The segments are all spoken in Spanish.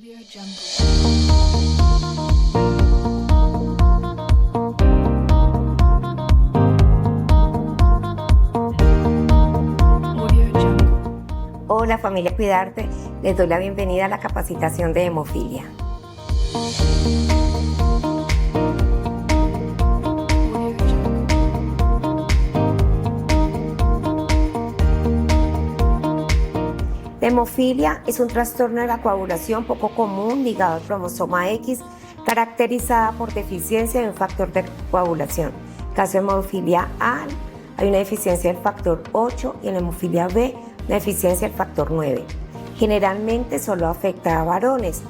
Audio Jungle. Audio Jungle. Hola familia Cuidarte, les doy la bienvenida a la capacitación de hemofilia. Audio Jungle. La hemofilia es un trastorno de la coagulación poco común ligado al cromosoma X, caracterizada por deficiencia de un factor de coagulación. En caso de hemofilia A, hay una deficiencia del factor 8 y en la hemofilia B, una deficiencia del factor 9. Generalmente solo afecta a varones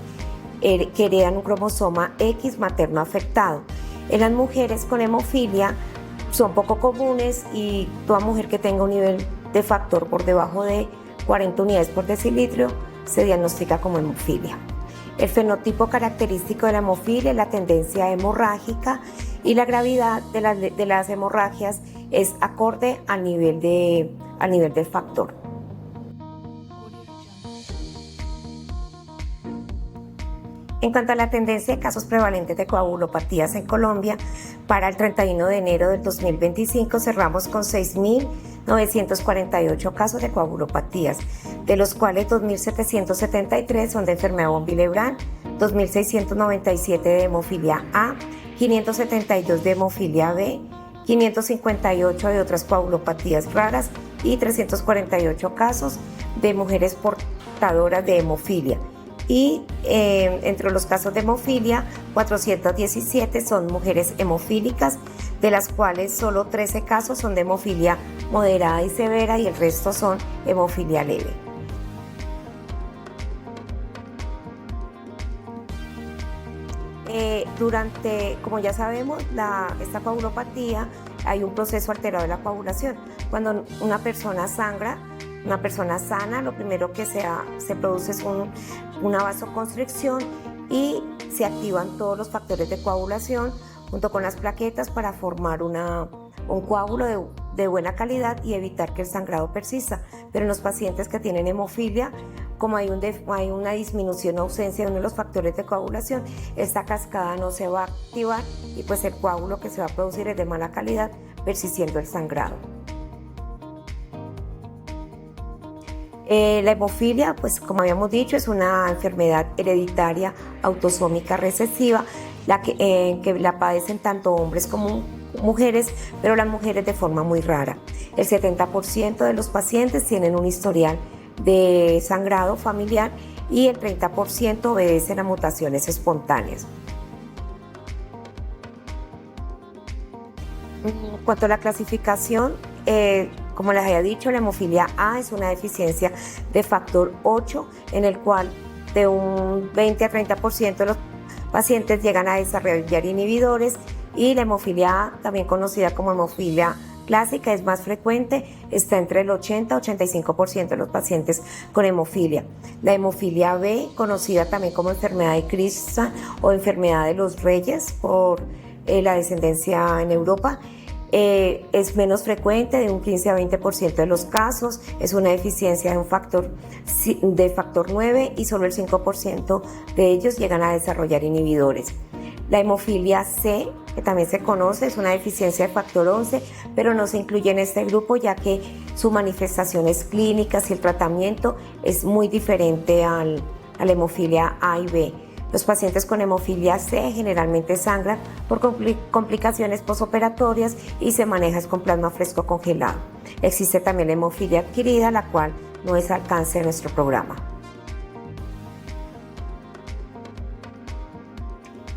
que heredan un cromosoma X materno afectado. En las mujeres con hemofilia son poco comunes y toda mujer que tenga un nivel de factor por debajo de 40 unidades por decilitro se diagnostica como hemofilia. El fenotipo característico de la hemofilia es la tendencia hemorrágica y la gravedad de las hemorragias es acorde al nivel del factor. En cuanto a la tendencia de casos prevalentes de coagulopatías en Colombia, para el 31 de enero del 2025 cerramos con 6.948 casos de coagulopatías, de los cuales 2.773 son de enfermedad von Willebrand, 2.697 de hemofilia A, 572 de hemofilia B, 558 de otras coagulopatías raras y 348 casos de mujeres portadoras de hemofilia. Y entre los casos de hemofilia, 417 son mujeres hemofílicas, de las cuales solo 13 casos son de hemofilia moderada y severa y el resto son hemofilia leve. Como ya sabemos, esta coagulopatía, hay un proceso alterado de la coagulación. Cuando una persona sangra, una persona sana, lo primero que se produce es una vasoconstricción y se activan todos los factores de coagulación junto con las plaquetas para formar un coágulo de buena calidad y evitar que el sangrado persista. Pero en los pacientes que tienen hemofilia, como hay una disminución o ausencia de uno de los factores de coagulación, esta cascada no se va a activar y pues el coágulo que se va a producir es de mala calidad, persistiendo el sangrado. La hemofilia, pues como habíamos dicho, es una enfermedad hereditaria autosómica recesiva, que la padecen tanto hombres como mujeres, pero las mujeres de forma muy rara. El 70% de los pacientes tienen un historial de sangrado familiar y el 30% obedecen a mutaciones espontáneas. En cuanto a la clasificación, como les había dicho, la hemofilia A es una deficiencia de factor 8, en el cual de un 20 a 30% de los pacientes llegan a desarrollar inhibidores, y la hemofilia A, también conocida como hemofilia clásica, es más frecuente, está entre el 80 a 85% de los pacientes con hemofilia. La hemofilia B, conocida también como enfermedad de Christian o enfermedad de los reyes por la descendencia en Europa, es menos frecuente, de un 15 a 20% de los casos, es una deficiencia de factor 9 y solo el 5% de ellos llegan a desarrollar inhibidores. La hemofilia C, que también se conoce, es una deficiencia de factor 11, pero no se incluye en este grupo ya que sus manifestaciones clínicas y el tratamiento es muy diferente a la hemofilia A y B. Los pacientes con hemofilia C generalmente sangran por complicaciones posoperatorias y se maneja con plasma fresco congelado. Existe también la hemofilia adquirida, la cual no es alcance de nuestro programa.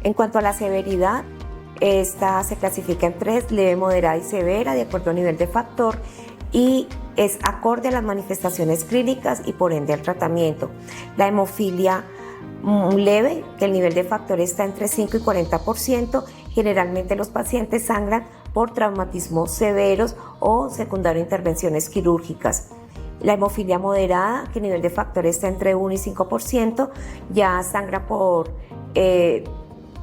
En cuanto a la severidad, esta se clasifica en 3, leve, moderada y severa, de acuerdo al nivel de factor, y es acorde a las manifestaciones clínicas y por ende al tratamiento. La hemofilia leve, que el nivel de factor está entre 5 y 40%, generalmente los pacientes sangran por traumatismos severos o secundario a intervenciones quirúrgicas. La hemofilia moderada, que el nivel de factor está entre 1 y 5%, ya sangra por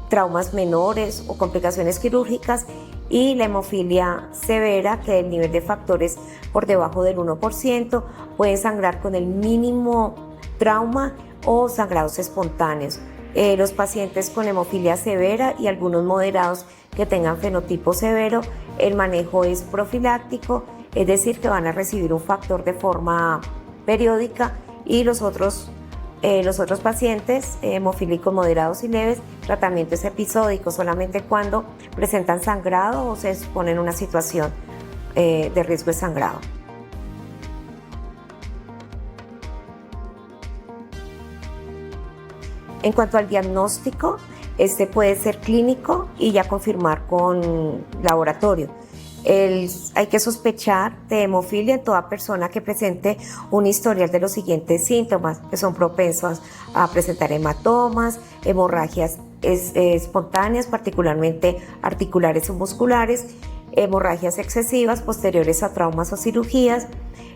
traumas menores o complicaciones quirúrgicas, y la hemofilia severa, que el nivel de factor es por debajo del 1%, puede sangrar con el mínimo trauma o sangrados espontáneos. Los pacientes con hemofilia severa y algunos moderados que tengan fenotipo severo, el manejo es profiláctico, es decir, que van a recibir un factor de forma periódica, y los otros pacientes hemofílicos moderados y leves, tratamiento es episódico solamente cuando presentan sangrado o se exponen a una situación de riesgo de sangrado. En cuanto al diagnóstico, este puede ser clínico y ya confirmar con laboratorio. Hay que sospechar de hemofilia en toda persona que presente un historial de los siguientes síntomas, que son propensos a presentar hematomas, hemorragias espontáneas, particularmente articulares o musculares, hemorragias excesivas posteriores a traumas o cirugías.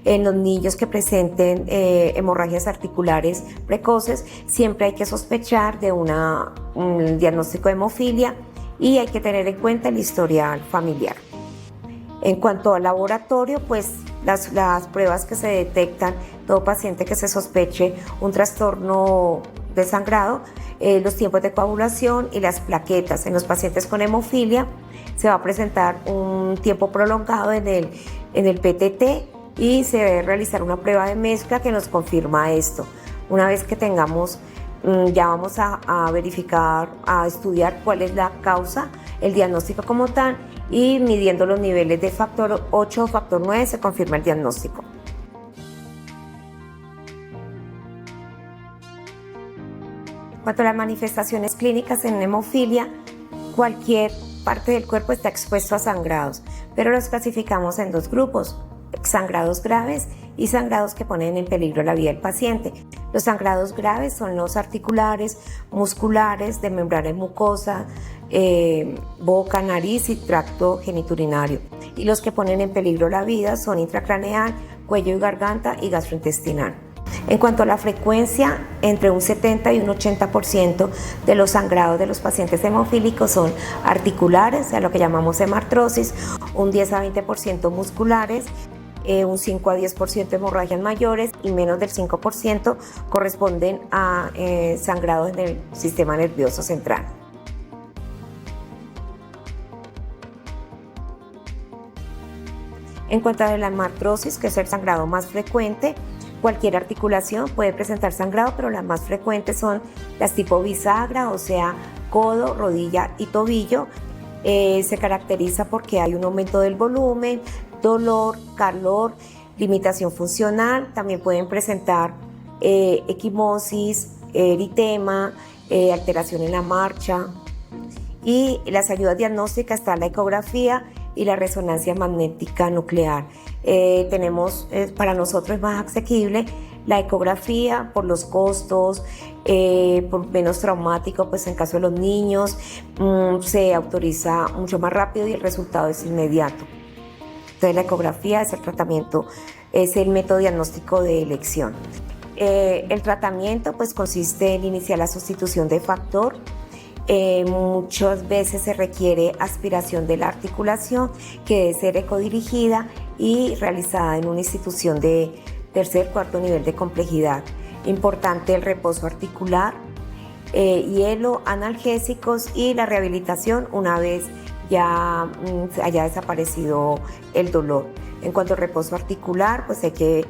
En los niños que presenten hemorragias articulares precoces, siempre hay que sospechar de un diagnóstico de hemofilia, y hay que tener en cuenta el historial familiar. En cuanto al laboratorio, pues las pruebas que se detectan, todo paciente que se sospeche un trastorno de sangrado, los tiempos de coagulación y las plaquetas. En los pacientes con hemofilia se va a presentar un tiempo prolongado en el PTT, y se debe realizar una prueba de mezcla que nos confirma esto. Una vez que tengamos, ya vamos a verificar, a estudiar cuál es la causa, el diagnóstico como tal, y midiendo los niveles de factor 8 o factor 9 se confirma el diagnóstico. En cuanto a las manifestaciones clínicas en hemofilia, cualquier parte del cuerpo está expuesto a sangrados, pero los clasificamos en dos grupos: sangrados graves y sangrados que ponen en peligro la vida del paciente. Los sangrados graves son los articulares, musculares, de membrana mucosa, boca, nariz y tracto genitourinario. Y los que ponen en peligro la vida son intracraneal, cuello y garganta y gastrointestinal. En cuanto a la frecuencia, entre un 70 y un 80% de los sangrados de los pacientes hemofílicos son articulares, a lo que llamamos hemartrosis, un 10 a 20% musculares, un 5 a 10% hemorragias mayores, y menos del 5% corresponden a sangrados en el sistema nervioso central. En cuanto a la hemartrosis, que es el sangrado más frecuente, cualquier articulación puede presentar sangrado, pero las más frecuentes son las tipo bisagra, o sea, codo, rodilla y tobillo. Se caracteriza porque hay un aumento del volumen, dolor, calor, limitación funcional. También pueden presentar equimosis, eritema, alteración en la marcha. Y las ayudas diagnósticas están la ecografía y la resonancia magnética nuclear. Para nosotros es más asequible la ecografía por los costos, por menos traumático, pues en caso de los niños se autoriza mucho más rápido y el resultado es inmediato. Entonces la ecografía es el tratamiento, es el método diagnóstico de elección. El tratamiento pues consiste en iniciar la sustitución de factor. Muchas veces se requiere aspiración de la articulación, que debe ser ecodirigida y realizada en una institución de tercer, cuarto nivel de complejidad. Importante el reposo articular, hielo, analgésicos y la rehabilitación una vez ya haya desaparecido el dolor. En cuanto al reposo articular, pues hay que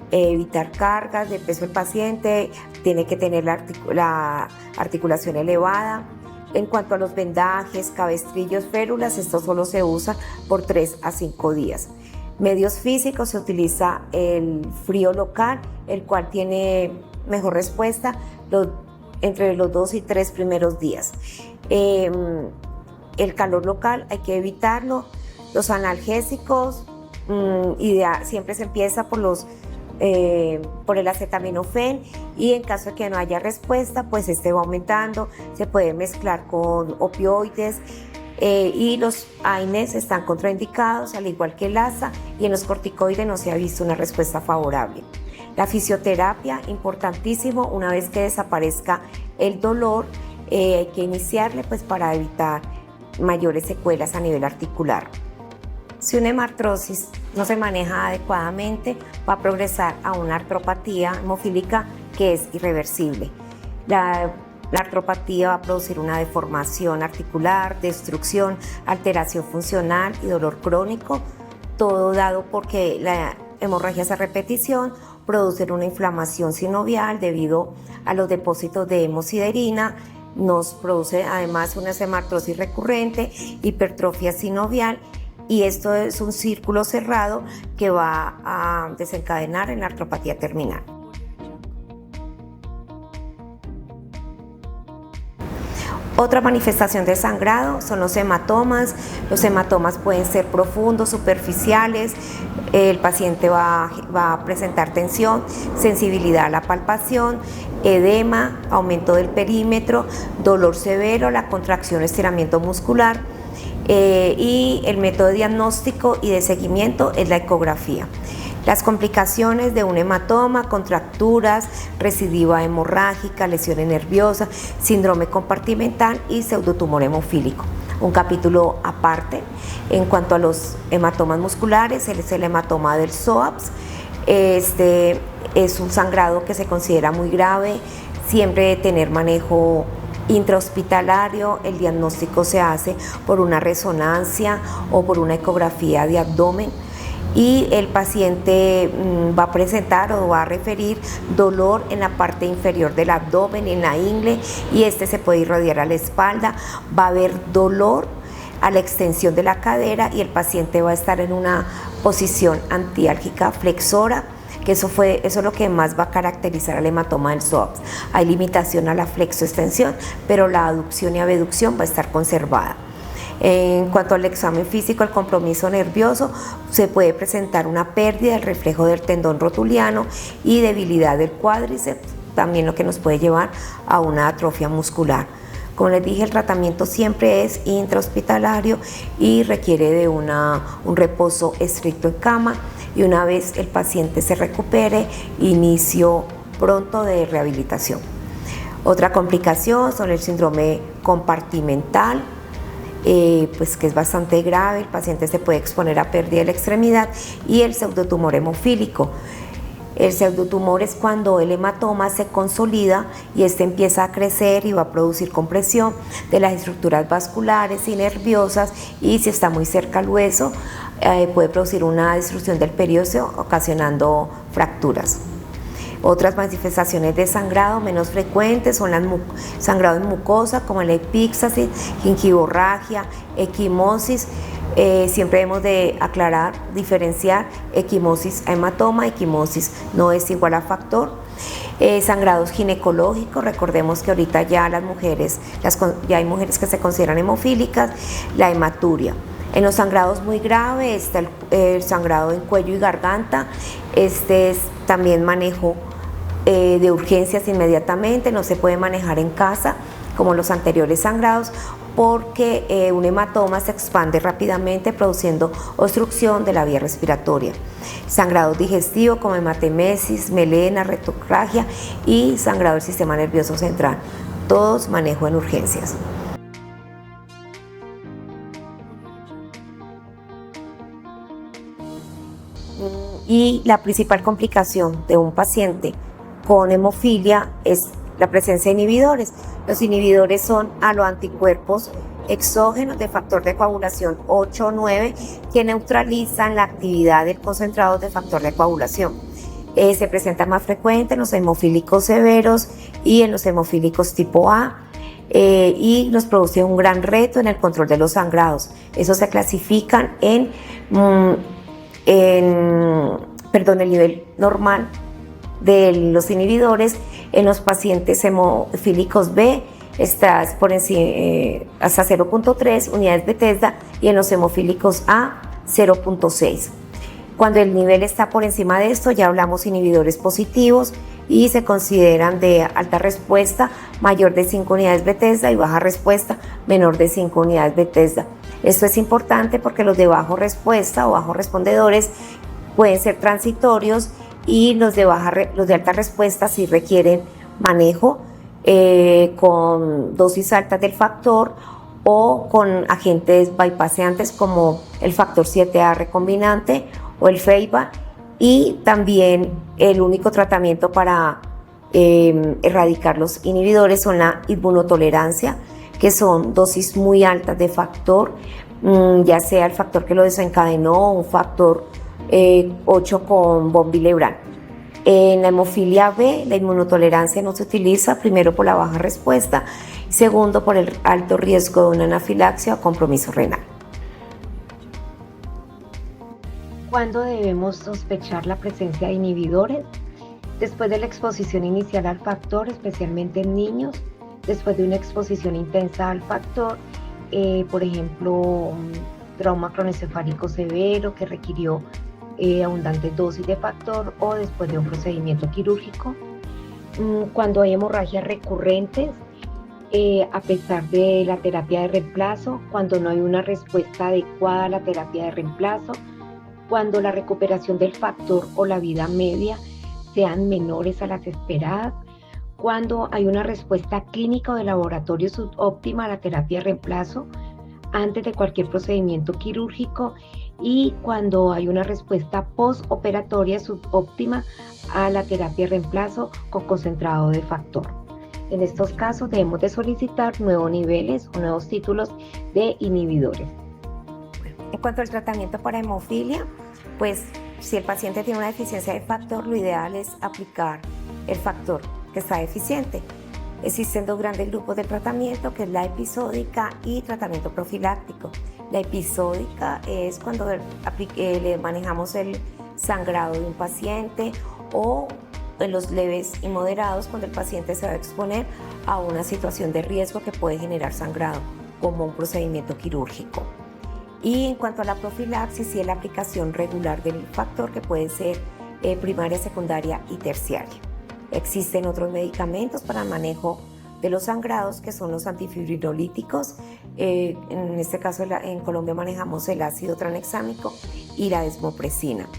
evitar cargas de peso del paciente, tiene que tener la articulación elevada. En cuanto a los vendajes, cabestrillos, férulas, esto solo se usa por 3 a 5 días. Medios físicos, se utiliza el frío local, el cual tiene mejor respuesta entre los 2 y 3 primeros días. El calor local hay que evitarlo. Los analgésicos, siempre se empieza por el acetaminofén, y en caso de que no haya respuesta, pues va aumentando, se puede mezclar con opioides, y los AINES están contraindicados, al igual que el ASA, y en los corticoides no se ha visto una respuesta favorable. La fisioterapia, importantísimo, una vez que desaparezca el dolor, hay que iniciarle pues para evitar mayores secuelas a nivel articular. Si una hemartrosis no se maneja adecuadamente, va a progresar a una artropatía hemofílica que es irreversible. La artropatía va a producir una deformación articular, destrucción, alteración funcional y dolor crónico, todo dado porque la hemorragia a repetición produce una inflamación sinovial debido a los depósitos de hemosiderina, nos produce además una hematrosis recurrente, hipertrofia sinovial, y esto es un círculo cerrado que va a desencadenar en la artropatía terminal. Otra manifestación de sangrado son los hematomas. Los hematomas pueden ser profundos, superficiales. El paciente va a presentar tensión, sensibilidad a la palpación, edema, aumento del perímetro, dolor severo, la contracción, estiramiento muscular. Y el método de diagnóstico y de seguimiento es la ecografía. Las complicaciones de un hematoma, contracturas, recidiva hemorrágica, lesiones nerviosas, síndrome compartimental y pseudotumor hemofílico. Un capítulo aparte en cuanto a los hematomas musculares, es el hematoma del psoas. Este es un sangrado que se considera muy grave, siempre de tener manejo intrahospitalario. El diagnóstico se hace por una resonancia o por una ecografía de abdomen, y el paciente va a presentar o va a referir dolor en la parte inferior del abdomen, en la ingle, y este se puede irradiar a la espalda. Va a haber dolor a la extensión de la cadera y el paciente va a estar en una posición antiálgica flexora, que eso es lo que más va a caracterizar al hematoma del psoas. Hay limitación a la flexoextensión, pero la aducción y abducción va a estar conservada. En cuanto al examen físico, el compromiso nervioso, se puede presentar una pérdida del reflejo del tendón rotuliano y debilidad del cuádriceps, también lo que nos puede llevar a una atrofia muscular. Como les dije, el tratamiento siempre es intrahospitalario y requiere de un reposo estricto en cama, y una vez el paciente se recupere, inicio pronto de rehabilitación. Otra complicación son el síndrome compartimental, pues que es bastante grave. El paciente se puede exponer a pérdida de la extremidad, y el pseudotumor hemofílico. El pseudotumor es cuando el hematoma se consolida y este empieza a crecer y va a producir compresión de las estructuras vasculares y nerviosas, y si está muy cerca al hueso puede producir una destrucción del periósteo ocasionando fracturas. Otras manifestaciones de sangrado menos frecuentes son el sangrado en mucosa, como la epíxasis, gingivorragia, equimosis. Siempre debemos de aclarar, diferenciar equimosis a hematoma. Equimosis no es igual a factor. Sangrados ginecológicos, recordemos que ahorita ya las mujeres, ya hay mujeres que se consideran hemofílicas. La hematuria. En los sangrados muy graves está el sangrado en cuello y garganta. Este es también manejo de urgencias inmediatamente, no se puede manejar en casa como los anteriores sangrados, porque un hematoma se expande rápidamente produciendo obstrucción de la vía respiratoria. Sangrado digestivo como hematemesis, melena, retorragia y sangrado del sistema nervioso central, todos manejo en urgencias. Y la principal complicación de un paciente con hemofilia es la presencia de inhibidores. Los inhibidores son aloanticuerpos exógenos de factor de coagulación 8 o 9 que neutralizan la actividad del concentrado de factor de coagulación. Se presenta más frecuente en los hemofílicos severos y en los hemofílicos tipo A, y nos produce un gran reto en el control de los sangrados. Esos se clasifican el nivel normal de los inhibidores. En los pacientes hemofílicos B está por encima, hasta 0.3 unidades Bethesda, y en los hemofílicos A 0.6. Cuando el nivel está por encima de esto, ya hablamos inhibidores positivos y se consideran de alta respuesta, mayor de 5 unidades Bethesda, y baja respuesta, menor de 5 unidades Bethesda. Esto es importante porque los de bajo respuesta o bajos respondedores pueden ser transitorios, y los de alta respuesta sí requieren manejo con dosis altas del factor o con agentes bypasseantes como el factor 7A recombinante o el FEIBA, y también el único tratamiento para erradicar los inhibidores son la inmunotolerancia, que son dosis muy altas de factor, ya sea el factor que lo desencadenó o un factor 8 con von Willebrand. En la hemofilia B, la inmunotolerancia no se utiliza, primero por la baja respuesta, segundo por el alto riesgo de una anafilaxia o compromiso renal. ¿Cuándo debemos sospechar la presencia de inhibidores? Después de la exposición inicial al factor, especialmente en niños, después de una exposición intensa al factor, por ejemplo, un trauma cronoencefálico severo que requirió abundantes dosis de factor, o después de un procedimiento quirúrgico. Cuando hay hemorragias recurrentes, a pesar de la terapia de reemplazo, cuando no hay una respuesta adecuada a la terapia de reemplazo, cuando la recuperación del factor o la vida media sean menores a las esperadas, cuando hay una respuesta clínica o de laboratorio subóptima a la terapia de reemplazo antes de cualquier procedimiento quirúrgico, y cuando hay una respuesta postoperatoria subóptima a la terapia de reemplazo con concentrado de factor. En estos casos debemos de solicitar nuevos niveles o nuevos títulos de inhibidores. En cuanto al tratamiento para hemofilia, pues si el paciente tiene una deficiencia de factor, lo ideal es aplicar el factor que está deficiente. Existen dos grandes grupos de tratamiento, que es la episódica y tratamiento profiláctico. La episódica es cuando le manejamos el sangrado de un paciente, o en los leves y moderados cuando el paciente se va a exponer a una situación de riesgo que puede generar sangrado, como un procedimiento quirúrgico. Y en cuanto a la profilaxis, sí es la aplicación regular del factor, que puede ser primaria, secundaria y terciaria. Existen otros medicamentos para el manejo de los sangrados, que son los antifibrinolíticos. En este caso en Colombia manejamos el ácido tranexámico y la desmopresina.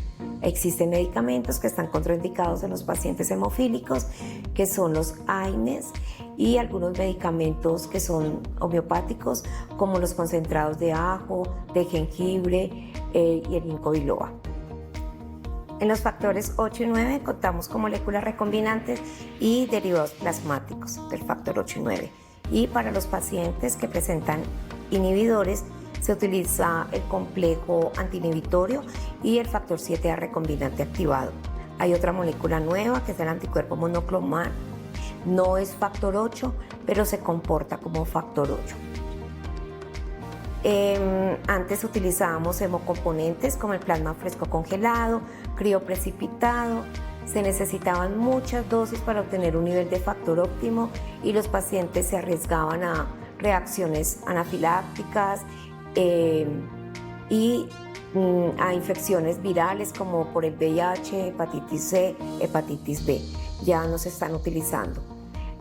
Existen medicamentos que están contraindicados en los pacientes hemofílicos, que son los AINES, y algunos medicamentos que son homeopáticos, como los concentrados de ajo, de jengibre y el ginkgo biloba. En los factores 8 y 9 contamos con moléculas recombinantes y derivados plasmáticos del factor 8 y 9. Y para los pacientes que presentan inhibidores, se utiliza el complejo antiinhibitorio y el factor 7A recombinante activado. Hay otra molécula nueva, que es el anticuerpo monoclonal. No es factor 8, pero se comporta como factor 8. Antes utilizábamos hemocomponentes como el plasma fresco congelado, crioprecipitado. Se necesitaban muchas dosis para obtener un nivel de factor óptimo, y los pacientes se arriesgaban a reacciones anafilácticas y a infecciones virales como por el VIH, hepatitis C, hepatitis B. Ya no se están utilizando.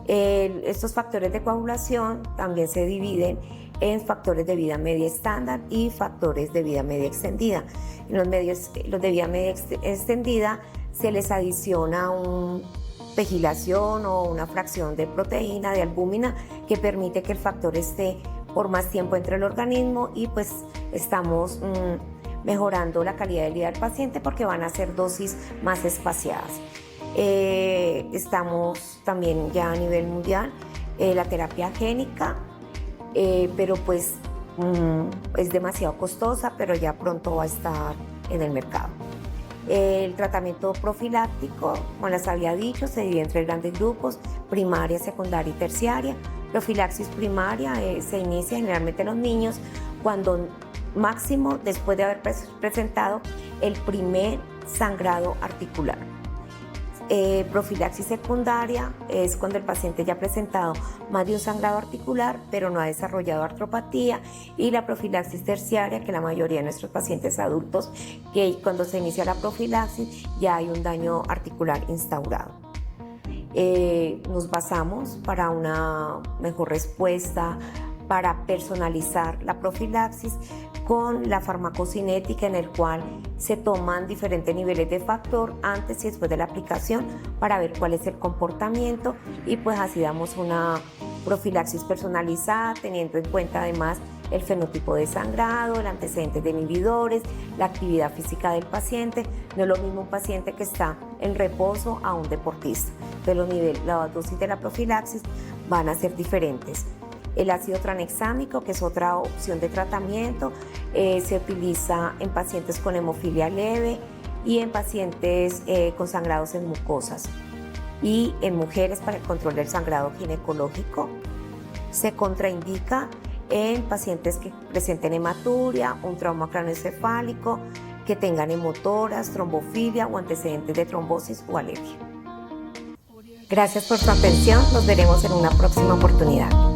Estos factores de coagulación también se dividen en factores de vida media estándar y factores de vida media extendida. En los de vida media extendida se les adiciona una pegilación o una fracción de proteína, de albúmina, que permite que el factor esté por más tiempo entre el organismo, y pues estamos mejorando la calidad de vida del paciente porque van a ser dosis más espaciadas. Estamos también ya a nivel mundial la terapia génica, pero pues es demasiado costosa, pero ya pronto va a estar en el mercado. El tratamiento profiláctico, como les había dicho, se divide en tres grandes grupos: primaria, secundaria y terciaria. Profilaxis primaria se inicia generalmente en los niños cuando máximo después de haber presentado el primer sangrado articular. Profilaxis secundaria es cuando el paciente ya ha presentado más de un sangrado articular, pero no ha desarrollado artropatía. Y la profilaxis terciaria, que la mayoría de nuestros pacientes adultos, que cuando se inicia la profilaxis ya hay un daño articular instaurado. Nos basamos para una mejor respuesta, para personalizar la profilaxis, con la farmacocinética, en el cual se toman diferentes niveles de factor antes y después de la aplicación para ver cuál es el comportamiento, y pues así damos una profilaxis personalizada, teniendo en cuenta además el fenotipo de sangrado, el antecedente de inhibidores, la actividad física del paciente. No es lo mismo un paciente que está en reposo a un deportista. Entonces la dosis de la profilaxis van a ser diferentes. El ácido tranexámico, que es otra opción de tratamiento, se utiliza en pacientes con hemofilia leve y en pacientes con sangrados en mucosas. Y en mujeres para el control del sangrado ginecológico. Se contraindica en pacientes que presenten hematuria, un trauma craneoencefálico, que tengan hemotoras, trombofilia o antecedentes de trombosis o alergia. Gracias por su atención, nos veremos en una próxima oportunidad.